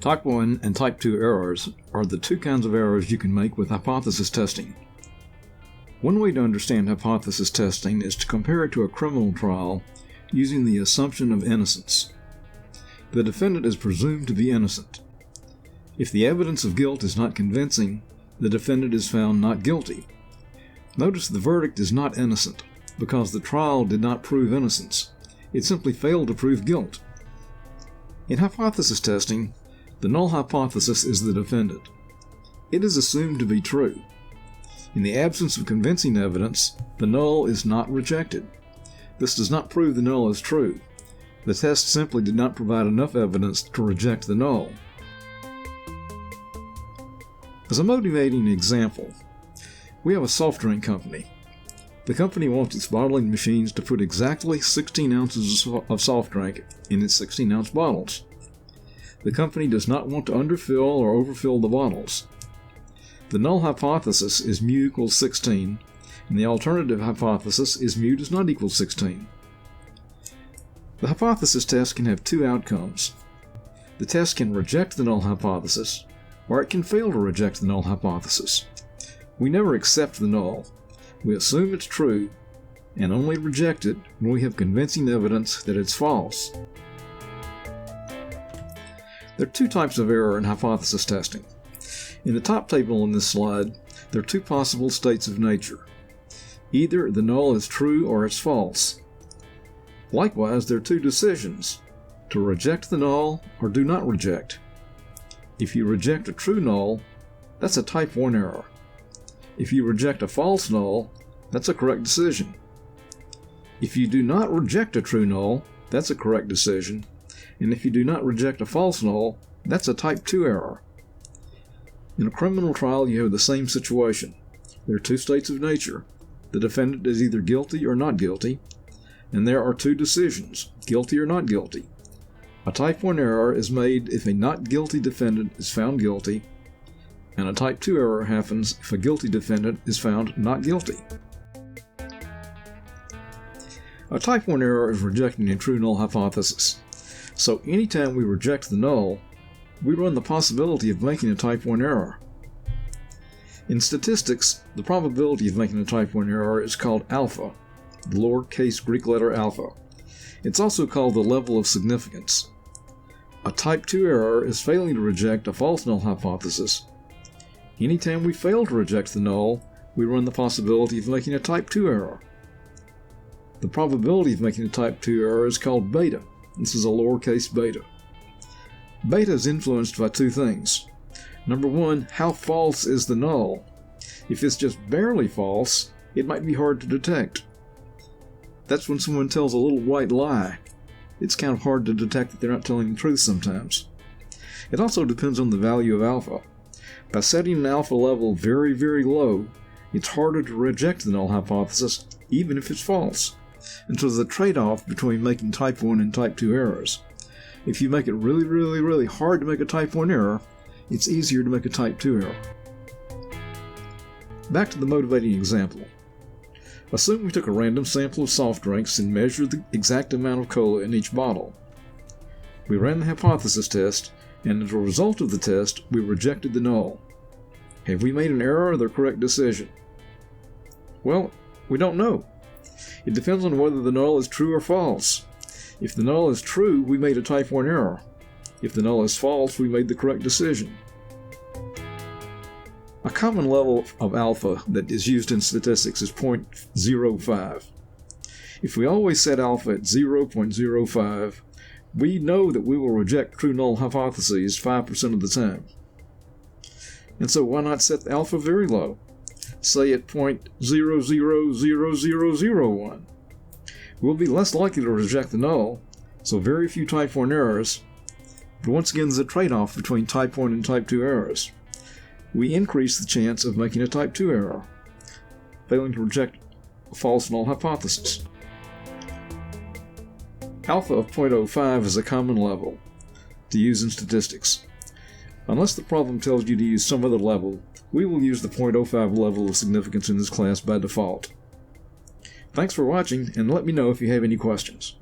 Type 1 and Type 2 errors are the two kinds of errors you can make with hypothesis testing. One way to understand hypothesis testing is to compare it to a criminal trial using the assumption of innocence. The defendant is presumed to be innocent. If the evidence of guilt is not convincing, the defendant is found not guilty. Notice the verdict is not innocent, because the trial did not prove innocence. It simply failed to prove guilt. In hypothesis testing, the null hypothesis is the defendant. It is assumed to be true. In the absence of convincing evidence, the null is not rejected. This does not prove the null is true. The test simply did not provide enough evidence to reject the null. As a motivating example, we have a soft drink company. The company wants its bottling machines to put exactly 16 ounces of soft drink in its 16-ounce bottles. The company does not want to underfill or overfill the bottles. The null hypothesis is mu equals 16, and the alternative hypothesis is mu does not equal 16. The hypothesis test can have two outcomes. The test can reject the null hypothesis, or it can fail to reject the null hypothesis. We never accept the null. We assume it's true, and only reject it when we have convincing evidence that it's false. There are two types of error in hypothesis testing. In the top table on this slide, there are two possible states of nature. Either the null is true or it's false. Likewise, there are two decisions: to reject the null or do not reject. If you reject a true null, that's a type 1 error. If you reject a false null, that's a correct decision. If you do not reject a true null, that's a correct decision. And if you do not reject a false null, that's a type 2 error. In a criminal trial, you have the same situation. There are two states of nature. The defendant is either guilty or not guilty, and there are two decisions, guilty or not guilty. A type 1 error is made if a not guilty defendant is found guilty, and a type 2 error happens if a guilty defendant is found not guilty. A type 1 error is rejecting a true null hypothesis. So anytime we reject the null, we run the possibility of making a type 1 error. In statistics, the probability of making a type 1 error is called alpha, the lowercase Greek letter alpha. It's also called the level of significance. A type 2 error is failing to reject a false null hypothesis. Anytime we fail to reject the null, we run the possibility of making a type 2 error. The probability of making a type 2 error is called beta. This is a lowercase beta. Beta is influenced by two things. Number one, how false is the null? If it's just barely false, it might be hard to detect. That's when someone tells a little white lie. It's kind of hard to detect that they're not telling the truth sometimes. It also depends on the value of alpha. By setting an alpha level very, very low, it's harder to reject the null hypothesis, even if it's false. And so there's a trade-off between making type 1 and type 2 errors. If you make it really, really, really hard to make a type 1 error, it's easier to make a type 2 error. Back to the motivating example. Assume we took a random sample of soft drinks and measured the exact amount of cola in each bottle. We ran the hypothesis test, and as a result of the test, we rejected the null. Have we made an error or the correct decision? Well, we don't know. It depends on whether the null is true or false. If the null is true, we made a type 1 error. If the null is false, we made the correct decision. A common level of alpha that is used in statistics is 0.05. If we always set alpha at 0.05, we know that we will reject true null hypotheses 5% of the time. And so why not set the alpha very low? Say at 0.000001. We'll be less likely to reject the null, so very few type 1 errors. But once again, there's a trade-off between type 1 and type 2 errors. We increase the chance of making a type 2 error, failing to reject a false null hypothesis. Alpha of 0.05 is a common level to use in statistics. Unless the problem tells you to use some other level, we will use the 0.05 level of significance in this class by default. Thanks for watching, and let me know if you have any questions.